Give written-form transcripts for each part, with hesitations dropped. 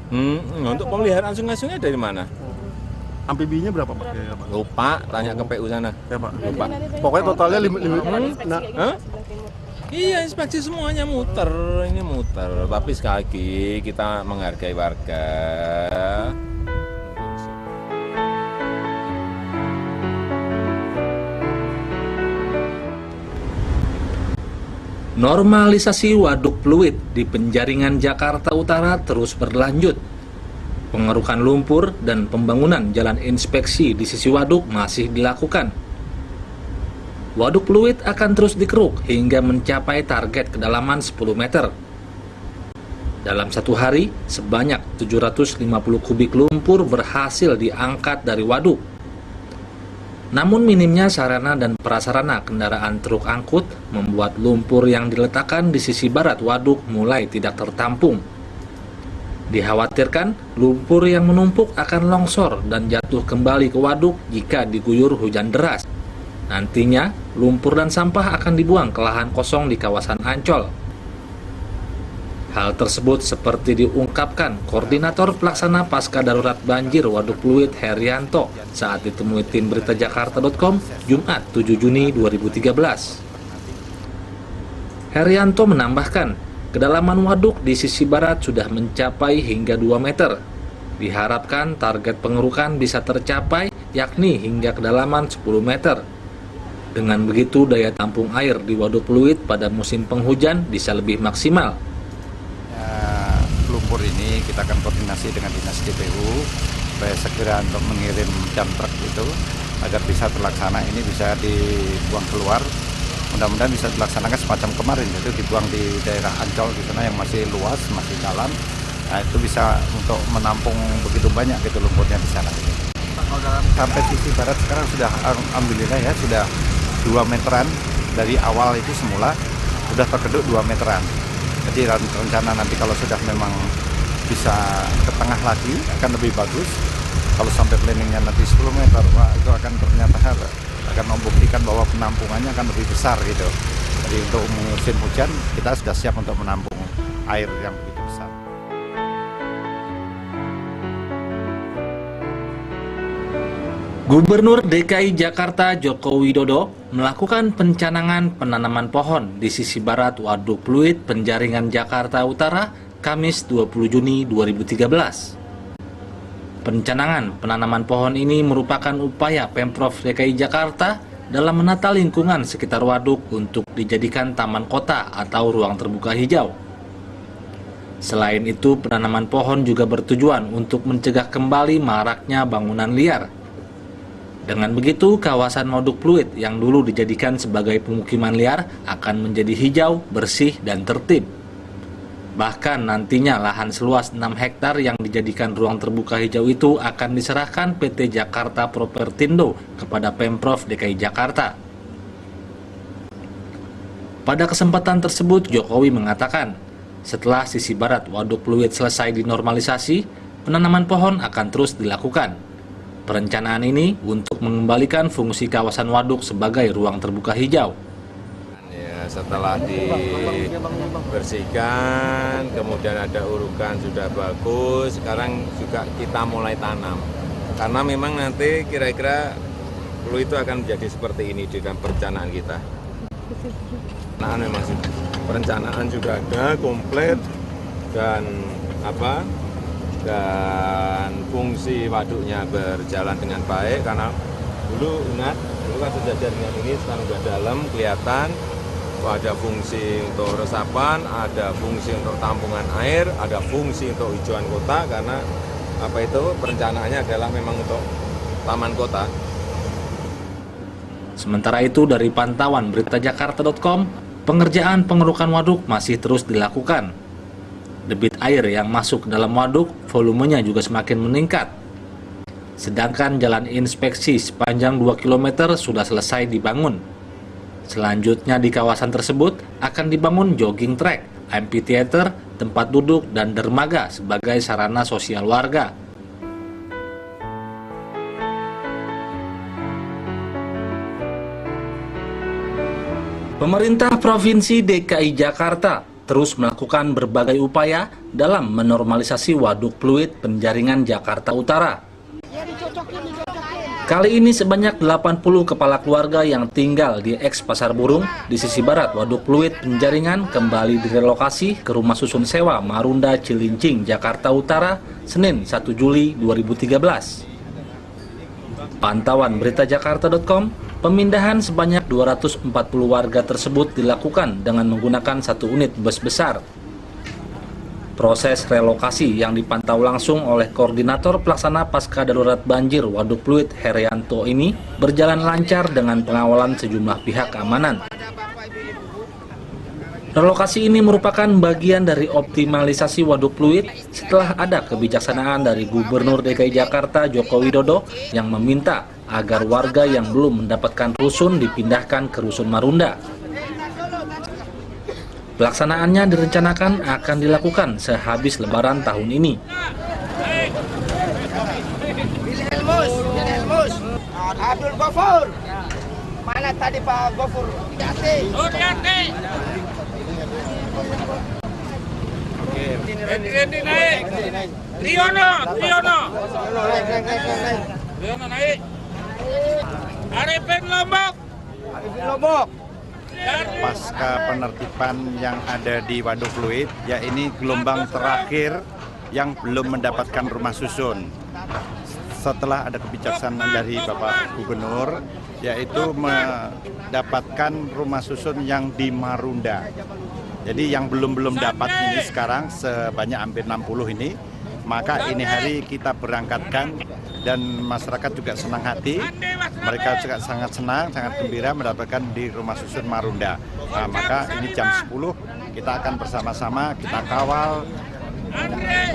Untuk pemeliharaan sungai-sungai dari mana? Amfibinya berapa Pak? Ya, Pak. Lupa, tanya ke PU sana. Ya, Pak. Lupa. Pokoknya totalnya nah, Hah? Iya, inspeksi semuanya muter, ini muter. Tapi sekali lagi kita menghargai warga. Normalisasi waduk fluid di Penjaringan Jakarta Utara terus berlanjut. Pengerukan lumpur dan pembangunan jalan inspeksi di sisi waduk masih dilakukan. Waduk fluid akan terus dikeruk hingga mencapai target kedalaman 10 meter. Dalam satu hari, sebanyak 750 kubik lumpur berhasil diangkat dari waduk. Namun minimnya sarana dan prasarana kendaraan truk angkut membuat lumpur yang diletakkan di sisi barat waduk mulai tidak tertampung. Dikhawatirkan lumpur yang menumpuk akan longsor dan jatuh kembali ke waduk jika diguyur hujan deras. Nantinya, lumpur dan sampah akan dibuang ke lahan kosong di kawasan Ancol. Hal tersebut seperti diungkapkan Koordinator Pelaksana Pasca Darurat Banjir Waduk Fluid Herianto saat ditemui tim berita Jakarta.com Jumat 7 Juni 2013. Herianto menambahkan, kedalaman waduk di sisi barat sudah mencapai hingga 2 meter. Diharapkan target pengerukan bisa tercapai yakni hingga kedalaman 10 meter. Dengan begitu, daya tampung air di waduk fluid pada musim penghujan bisa lebih maksimal. Lumpur ini kita akan koordinasi dengan Dinas DPU supaya segera untuk mengirim dump truck itu agar bisa terlaksana, ini bisa dibuang keluar. Mudah-mudahan bisa dilaksanakan semacam kemarin, itu dibuang di daerah Ancol di sana yang masih luas, masih dalam. Nah, itu bisa untuk menampung begitu banyak gitu lumpurnya di sana. Sampai sisi barat sekarang sudah alhamdulillah ya sudah 2 meteran dari awal itu semula sudah terkeduk 2 meteran. Jadi rencana nanti kalau sudah memang bisa ke tengah lagi akan lebih bagus. Kalau sampai planningnya nanti 10 meter, wah, itu akan ternyata akan membuktikan bahwa penampungannya akan lebih besar gitu. Jadi untuk musim hujan kita sudah siap untuk menampung air yang begitu besar. Gubernur DKI Jakarta Joko Widodo melakukan pencanangan penanaman pohon di sisi barat Waduk Fluid Penjaringan Jakarta Utara Kamis 20 Juni 2013. Pencanangan penanaman pohon ini merupakan upaya Pemprov DKI Jakarta dalam menata lingkungan sekitar waduk untuk dijadikan taman kota atau ruang terbuka hijau. Selain itu, penanaman pohon juga bertujuan untuk mencegah kembali maraknya bangunan liar. Dengan begitu, kawasan waduk fluid yang dulu dijadikan sebagai pemukiman liar akan menjadi hijau, bersih, dan tertib. Bahkan nantinya lahan seluas 6 hektar yang dijadikan ruang terbuka hijau itu akan diserahkan PT Jakarta Propertindo kepada Pemprov DKI Jakarta. Pada kesempatan tersebut, Jokowi mengatakan, setelah sisi barat waduk fluid selesai dinormalisasi, penanaman pohon akan terus dilakukan. Perencanaan ini untuk mengembalikan fungsi kawasan waduk sebagai ruang terbuka hijau. Ya, setelah dibersihkan, kemudian ada urukan sudah bagus, sekarang juga kita mulai tanam. Karena memang nanti kira-kira fluid itu akan menjadi seperti ini di dalam perencanaan kita. Nah, memang perencanaan sudah ada komplit dan dan fungsi waduknya berjalan dengan baik karena dulu kan sejajar dengan ini, sekarang sudah dalam kelihatan ada fungsi untuk resapan, ada fungsi untuk tampungan air, ada fungsi untuk hijauan kota karena perencanaannya adalah memang untuk taman kota. Sementara itu, dari pantauan berita Jakarta.com, pengerjaan pengerukan waduk masih terus dilakukan. Debit air yang masuk ke dalam waduk, volumenya juga semakin meningkat. Sedangkan jalan inspeksi sepanjang 2 km sudah selesai dibangun. Selanjutnya di kawasan tersebut akan dibangun jogging track, amphitheater, tempat duduk, dan dermaga sebagai sarana sosial warga. Pemerintah Provinsi DKI Jakarta terus melakukan berbagai upaya dalam menormalisasi waduk fluid penjaringan Jakarta Utara. Kali ini sebanyak 80 kepala keluarga yang tinggal di eks Pasar Burung di sisi barat waduk fluid penjaringan kembali direlokasi ke rumah susun sewa Marunda Cilincing, Jakarta Utara, Senin 1 Juli 2013. Pantauan beritajakarta.com, pemindahan sebanyak 240 warga tersebut dilakukan dengan menggunakan 1 unit bus besar. Proses relokasi yang dipantau langsung oleh Koordinator Pelaksana Pasca Darurat Banjir Waduk Fluid Herianto ini berjalan lancar dengan pengawalan sejumlah pihak keamanan. Relokasi ini merupakan bagian dari optimalisasi waduk fluid setelah ada kebijaksanaan dari Gubernur DKI Jakarta Joko Widodo yang meminta agar warga yang belum mendapatkan rusun dipindahkan ke Rusun Marunda. Pelaksanaannya direncanakan akan dilakukan sehabis Lebaran tahun ini. Abdul Gofur, mana tadi Pak Gofur? Diganti. Ini naik. Triono naik. Arifin Lombok. Pasca penertiban yang ada di waduk fluid, ya ini gelombang terakhir yang belum mendapatkan rumah susun. Setelah ada kebijaksanaan dari Bapak Gubernur, yaitu mendapatkan rumah susun yang di Marunda. Jadi yang belum dapat ini sekarang sebanyak hampir 60 ini, maka ini hari kita berangkatkan dan masyarakat juga senang hati. Mereka juga sangat senang, sangat gembira mendapatkan di rumah susun Marunda. Nah, maka ini jam 10 kita akan bersama-sama kita kawal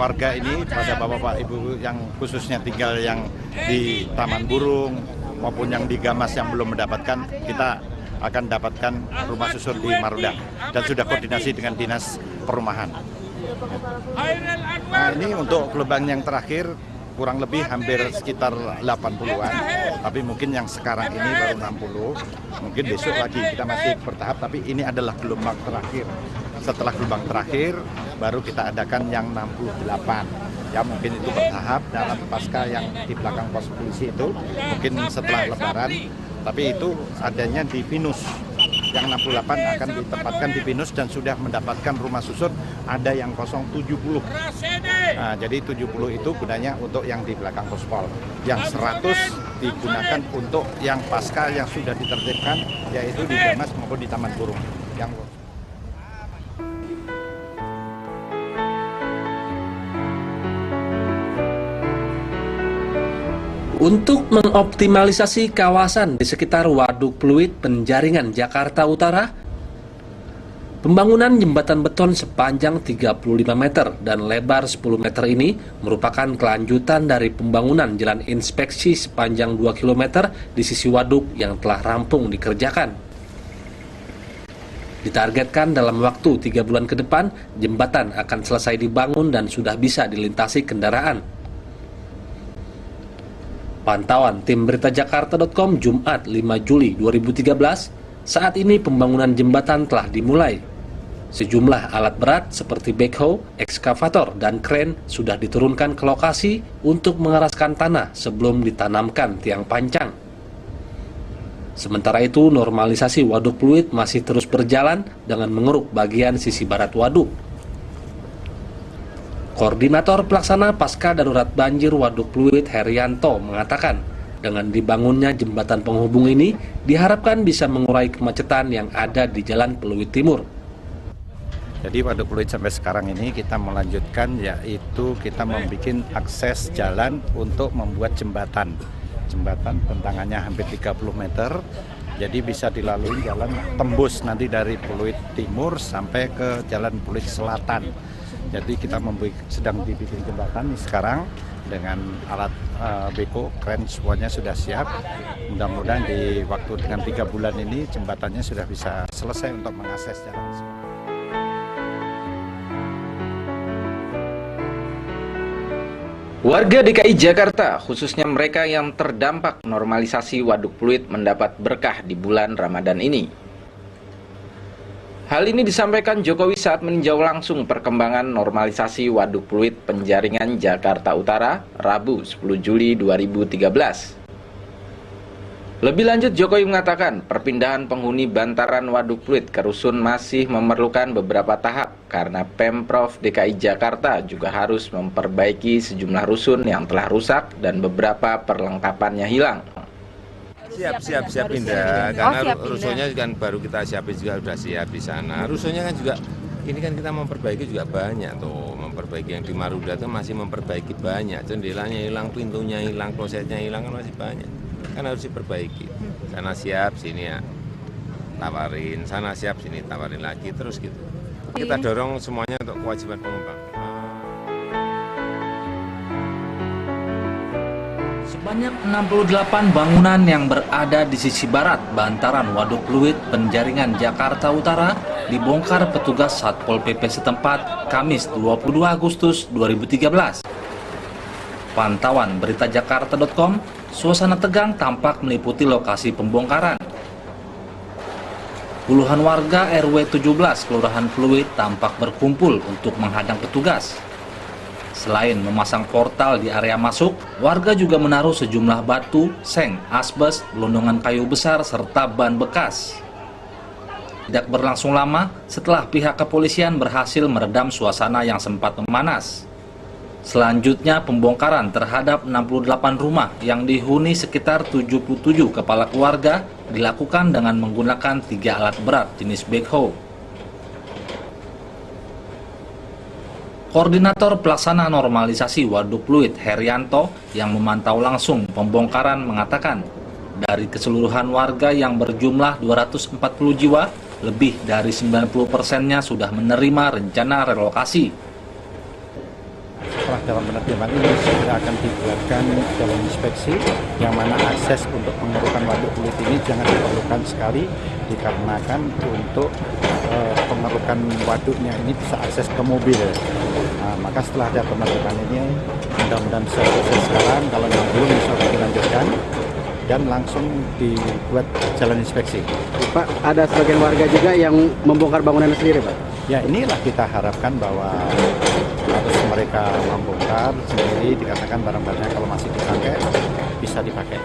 warga ini pada bapak-bapak ibu yang khususnya tinggal yang di Taman Burung maupun yang di Gamas yang belum mendapatkan, kita akan dapatkan rumah susun di Marunda dan sudah koordinasi dengan Dinas Perumahan. Nah, ini untuk gelombang yang terakhir kurang lebih hampir sekitar 80-an, tapi mungkin yang sekarang ini baru 60, mungkin besok lagi kita masih bertahap, tapi ini adalah gelombang terakhir. Setelah gelombang terakhir, baru kita adakan yang 68. Ya mungkin itu bertahap dalam pasca yang di belakang pos polisi itu, mungkin setelah Lebaran, tapi itu adanya di Pinus. Yang 68 akan ditempatkan di Pinus dan sudah mendapatkan rumah susun, ada yang 070. Nah, jadi 70 itu gunanya untuk yang di belakang pospol. Yang 100 digunakan untuk yang pasca yang sudah ditertibkan, yaitu di Gamas maupun di Taman Burung. Untuk mengoptimalisasi kawasan di sekitar waduk fluid penjaringan Jakarta Utara, pembangunan jembatan beton sepanjang 35 meter dan lebar 10 meter ini merupakan kelanjutan dari pembangunan jalan inspeksi sepanjang 2 km di sisi waduk yang telah rampung dikerjakan. Ditargetkan dalam waktu 3 bulan ke depan, jembatan akan selesai dibangun dan sudah bisa dilintasi kendaraan. Pantauan tim beritajakarta.com Jumat 5 Juli 2013, saat ini pembangunan jembatan telah dimulai. Sejumlah alat berat seperti backhoe, ekskavator, dan kren sudah diturunkan ke lokasi untuk mengeraskan tanah sebelum ditanamkan tiang pancang. Sementara itu, normalisasi waduk fluid masih terus berjalan dengan mengeruk bagian sisi barat waduk. Koordinator Pelaksana Pasca Darurat Banjir Waduk Fluid Herianto mengatakan, dengan dibangunnya jembatan penghubung ini diharapkan bisa mengurai kemacetan yang ada di Jalan Pluit Timur. Jadi waduk fluid sampai sekarang ini kita melanjutkan, yaitu kita membuat akses jalan untuk membuat jembatan. Jembatan bentangannya hampir 30 meter, jadi bisa dilalui jalan tembus nanti dari Pluit Timur sampai ke Jalan Pluit Selatan. Jadi kita sedang dibikin jembatan nih sekarang dengan alat beko, kren semuanya sudah siap. Mudah-mudahan di waktu dengan 3 bulan ini jembatannya sudah bisa selesai untuk mengakses jalan. Warga DKI Jakarta, khususnya mereka yang terdampak normalisasi waduk fluid, mendapat berkah di bulan Ramadan ini. Hal ini disampaikan Jokowi saat meninjau langsung perkembangan normalisasi Waduk Pluit Penjaringan Jakarta Utara, Rabu 10 Juli 2013. Lebih lanjut, Jokowi mengatakan perpindahan penghuni bantaran Waduk Pluit ke rusun masih memerlukan beberapa tahap karena Pemprov DKI Jakarta juga harus memperbaiki sejumlah rusun yang telah rusak dan beberapa perlengkapannya hilang. Siap pindah, karena rusunnya kan baru kita siapin juga, sudah siap di sana. Rusunnya kan juga, ini kan kita memperbaiki juga banyak tuh, memperbaiki yang di Marunda itu masih memperbaiki banyak, jendelanya hilang, pintunya hilang, klosetnya hilang, kan masih banyak, kan harus diperbaiki. Sana siap, sini ya tawarin, sana siap, sini tawarin lagi, terus gitu. Kita dorong semuanya untuk kewajiban pengembang. Sebanyak 68 bangunan yang berada di sisi barat bantaran Waduk Pluit Penjaringan Jakarta Utara dibongkar petugas Satpol PP setempat Kamis 22 Agustus 2013. Pantauan berita jakarta.com, suasana tegang tampak meliputi lokasi pembongkaran. Puluhan warga RW 17 Kelurahan Pluit tampak berkumpul untuk menghadang petugas. Selain memasang portal di area masuk, warga juga menaruh sejumlah batu, seng, asbes, gelondongan kayu besar, serta ban bekas. Tidak berlangsung lama setelah pihak kepolisian berhasil meredam suasana yang sempat memanas. Selanjutnya pembongkaran terhadap 68 rumah yang dihuni sekitar 77 kepala keluarga dilakukan dengan menggunakan 3 alat berat jenis backhoe. Koordinator Pelaksana Normalisasi Waduk Pluit Herianto yang memantau langsung pembongkaran mengatakan, dari keseluruhan warga yang berjumlah 240 jiwa, lebih dari 90%-nya sudah menerima rencana relokasi. Setelah dalam penertiban ini segera akan dibuatkan jalan inspeksi yang mana akses untuk pengerukan Waduk Pluit ini jangan diperlukan sekali dikarenakan untuk pengerukan waduknya ini bisa akses ke mobil. Nah, maka setelah ada penertiban ini mudah-mudahan bisa selesai sekarang, kalau yang belum bisa dilanjutkan dan langsung dibuat jalan inspeksi. Pak, ada sebagian warga juga yang membongkar bangunan sendiri, Pak? Ya, inilah kita harapkan bahwa harus mereka membongkar sendiri dikarenakan barang-barangnya kalau masih dipakai bisa dipakai.